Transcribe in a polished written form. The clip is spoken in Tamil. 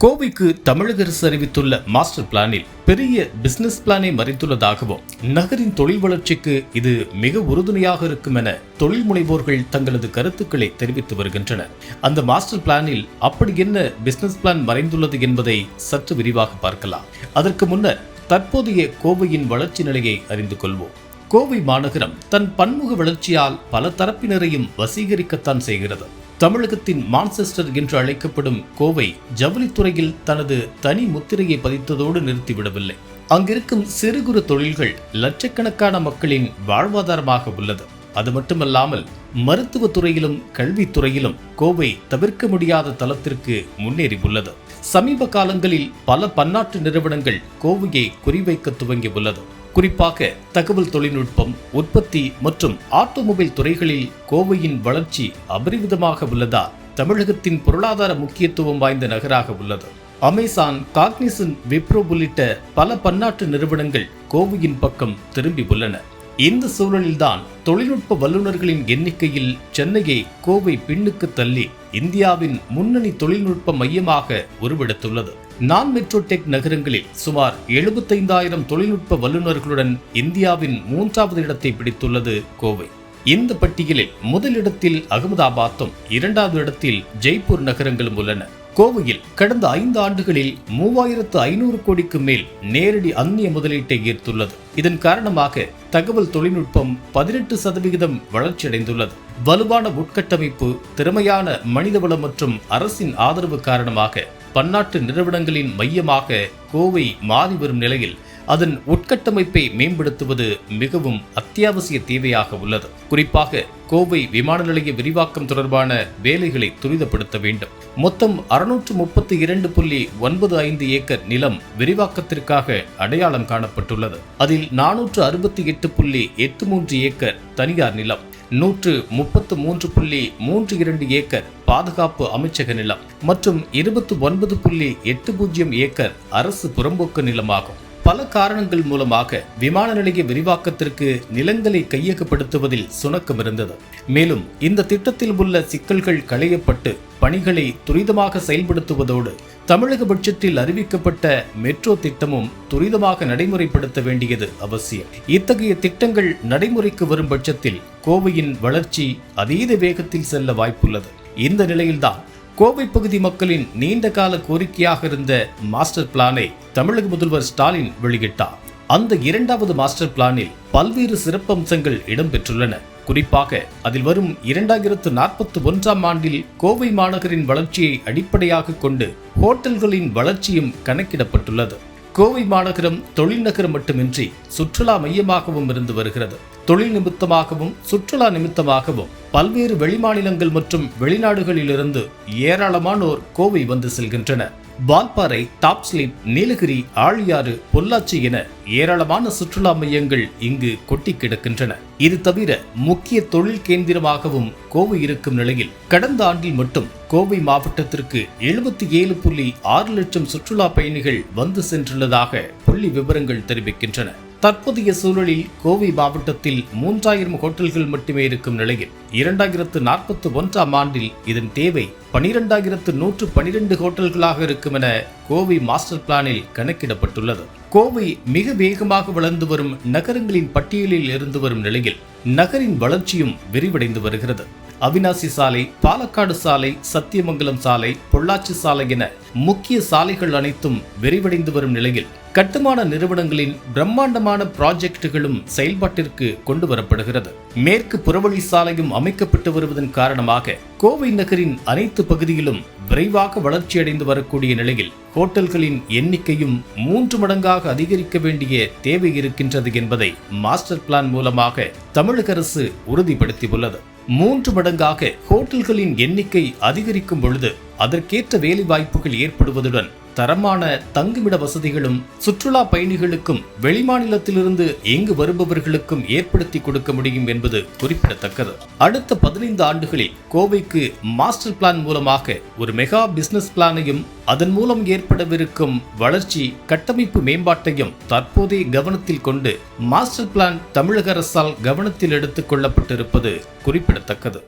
கோவைக்கு தமிழக அரசு அறிவித்துள்ள மாஸ்டர் பிளானில் பெரிய பிசினஸ் பிளானை மறைத்துள்ளதாகவும் நகரின் தொழில் வளர்ச்சிக்கு இது மிக உறுதுணையாக இருக்கும் என தொழில் முனைவோர்கள் தங்களது கருத்துக்களை தெரிவித்து வருகின்றனர். அந்த மாஸ்டர் பிளானில் அப்படி என்ன பிசினஸ் பிளான் மறைந்துள்ளது என்பதை சற்று விரிவாக பார்க்கலாம். அதற்கு முன்னர் தற்போதைய கோவையின் வளர்ச்சி நிலையை அறிந்து கொள்வோம். கோவை மாநகரம் தன் பன்முக வளர்ச்சியால் பல தரப்பினரையும் வசீகரிக்கத்தான் செய்கிறது. தமிழகத்தின் மான்செஸ்டர் என்று அழைக்கப்படும் கோவை ஜவுளித்துறையில் தனது தனி முத்திரையை பதித்ததோடு நிறுத்திவிடவில்லை. அங்கிருக்கும் சிறு குறு தொழில்கள் லட்சக்கணக்கான மக்களின் வாழ்வாதாரமாக உள்ளது. அது மட்டுமல்லாமல் மருத்துவ துறையிலும் கல்வித்துறையிலும் கோவை தவிர்க்க முடியாத தளத்திற்கு முன்னேறி உள்ளது. சமீப காலங்களில் பல பன்னாட்டு நிறுவனங்கள் கோவையை குறிவைக்க துவங்கியுள்ளது. குறிப்பாக தகவல் தொழில்நுட்பம், உற்பத்தி மற்றும் ஆட்டோமொபைல் துறைகளில் கோவையின் வளர்ச்சி அபரிவிதமாக உள்ளதால் தமிழகத்தின் பொருளாதார முக்கியத்துவம் வாய்ந்த நகராக உள்ளது. அமேசான், காக்னிசன்ட், விப்ரோ உள்ளிட்ட பல பன்னாட்டு நிறுவனங்கள் கோவையின் பக்கம் திரும்பி உள்ளன. இந்த சூழலில்தான் தொழில்நுட்ப வல்லுநர்களின் எண்ணிக்கையில் சென்னையை கோவை பின்னுக்கு தள்ளி இந்தியாவின் முன்னணி தொழில்நுட்ப மையமாக உருவெடுத்துள்ளது. நான் மெட்ரோ டெக் நகரங்களில் சுமார் 75,000 தொழில்நுட்ப வல்லுநர்களுடன் இந்தியாவின் 3வது இடத்தை பிடித்துள்ளது கோவை. இந்த பட்டியலில் முதலிடத்தில் அகமதாபாத்தும் 2வது இடத்தில் ஜெய்ப்பூர் நகரங்களும் உள்ளன. கோவையில் கடந்த 5 ஆண்டுகளில் 3,500 கோடிக்கு மேல் நேரடி அந்நிய முதலீட்டை ஈர்த்துள்ளது. இதன் காரணமாக தகவல் தொழில்நுட்பம் 18% வளர்ச்சியடைந்துள்ளது. வலுவான உட்கட்டமைப்பு, திறமையான மனிதவளம் மற்றும் அரசின் ஆதரவு காரணமாக பன்னாட்டு நிறுவனங்களின் மையமாக கோவை மாறி வரும் நிலையில் அதன் உட்கட்டமைப்பை மேம்படுத்துவது மிகவும் அத்தியாவசிய தேவையாக உள்ளது. குறிப்பாக கோவை விமான நிலைய விரிவாக்கம் தொடர்பான வேலைகளை துரிதப்படுத்த வேண்டும். மொத்தம் 632.95 ஏக்கர் நிலம் விரிவாக்கத்திற்காக அடையாளம் காணப்பட்டுள்ளது. அதில் 468.83 ஏக்கர் தனியார் நிலம், 133.32 ஏக்கர் பாதுகாப்பு அமைச்சக நிலம் மற்றும் 29.80 ஏக்கர் அரசு புறம்போக்கு நிலமாகும். பல காரணங்கள் மூலமாக விமான நிலைய விரிவாக்கத்திற்கு நிலங்களை கையகப்படுத்துவதில் சுணக்கம் இருந்தது. மேலும் இந்த திட்டத்தில் உள்ள சிக்கல்கள் களையப்பட்டு பணிகளை துரிதமாக செயல்படுத்துவதோடு தமிழக பட்ஜெட்டில் அறிவிக்கப்பட்ட மெட்ரோ திட்டமும் துரிதமாக நடைமுறைப்படுத்த வேண்டியது அவசியம். இத்தகைய திட்டங்கள் நடைமுறைக்கு வரும் பட்சத்தில் கோவையின் வளர்ச்சி அதீத வேகத்தில் செல்ல வாய்ப்புள்ளது. இந்த நிலையில்தான் கோவை பகுதி மக்களின் நீண்ட கால கோரிக்கையாக இருந்த மாஸ்டர் பிளானை தமிழக முதல்வர் ஸ்டாலின் வெளியிட்டார். அந்த 2வது மாஸ்டர் பிளானில் பல்வேறு சிறப்பம்சங்கள் இடம்பெற்றுள்ளன. குறிப்பாக அதில் வரும் 2041ஆம் ஆண்டில் கோவை மாநகரின் வளர்ச்சியை அடிப்படையாக கொண்டு ஹோட்டல்களின் வளர்ச்சியும் கணக்கிடப்பட்டுள்ளது. கோவை மாநகரம் தொழில் நகரம் மட்டுமின்றி சுற்றுலா மையமாகவும் இருந்து வருகிறது. தொழில் நிமித்தமாகவும் சுற்றுலா நிமித்தமாகவும் பல்வேறு வெளிமாநிலங்கள் மற்றும் வெளிநாடுகளிலிருந்து ஏராளமானோர் கோவை வந்து செல்கின்றனர். வால்பாறை, டாப் ஸ்லிப், நீலகிரி, ஆழியாறு, பொள்ளாச்சி என ஏராளமான சுற்றுலா மையங்கள் இங்கு கொட்டி கிடக்கின்றன. இது தவிர முக்கிய தொழில் கேந்திரமாகவும் கோவை இருக்கும் நிலையில் கடந்த ஆண்டில் மட்டும் கோவை மாவட்டத்திற்கு 77.6 லட்சம் சுற்றுலா பயணிகள் வந்து சென்றுள்ளதாக புள்ளி விவரங்கள் தெரிவிக்கின்றன. தற்போதைய சூழலில் கோவை மாவட்டத்தில் 3000 ஹோட்டல்கள் மட்டுமே இருக்கும் நிலையில் 2041ஆம் ஆண்டில் இதன் தேவை 12,112 ஹோட்டல்களாக இருக்கும் என கோவை மாஸ்டர் பிளானில் கணக்கிடப்பட்டுள்ளது. கோவை மிக வேகமாக வளர்ந்து வரும் நகரங்களின் பட்டியலில் இருந்து வரும் நிலையில் நகரின் வளர்ச்சியும் விரிவடைந்து வருகிறது. அவினாசி சாலை, பாலக்காடு சாலை, சத்தியமங்கலம் சாலை, பொள்ளாச்சி சாலை என முக்கிய சாலைகள் அனைத்தும் விரிவடைந்து வரும் நிலையில் கட்டுமான நிறுவனங்களின் பிரம்மாண்டமான ப்ராஜெக்டுகளும் செயல்பாட்டிற்கு கொண்டு வரப்படுகிறது. மேற்கு புறவழி சாலையும் அமைக்கப்பட்டு வருவதன் காரணமாக கோவை நகரின் அனைத்து பகுதியிலும் விரைவாக வளர்ச்சியடைந்து வரக்கூடிய நிலையில் ஹோட்டல்களின் எண்ணிக்கையும் 3 மடங்காக அதிகரிக்க வேண்டிய தேவை இருக்கின்றது என்பதை மாஸ்டர் பிளான் மூலமாக தமிழக அரசு உறுதிப்படுத்தியுள்ளது. 3 மடங்காக ஹோட்டல்களின் எண்ணிக்கை அதிகரிக்கும் பொழுது அதற்கேற்ற வேலை வாய்ப்புகள் ஏற்படுவதுடன் தரமான தங்குமிட வசதிகளும் சுற்றுலா பயணிகளுக்கும் வெளிமாநிலத்திலிருந்து இங்கு வருபவர்களுக்கும் ஏற்படுத்தி கொடுக்க முடியும் என்பது குறிப்பிடத்தக்கது. அடுத்த 15 ஆண்டுகளில் கோவைக்கு மாஸ்டர் பிளான் மூலமாக ஒரு மெகா பிசினஸ் பிளானையும் அதன் மூலம் ஏற்படவிருக்கும் வளர்ச்சி கட்டமைப்பு மேம்பாட்டையும் தற்போதே கவனத்தில் கொண்டு மாஸ்டர் பிளான் தமிழக அரசால் கவனத்தில் எடுத்துக் கொள்ளப்பட்டிருப்பது குறிப்பிடத்தக்கது.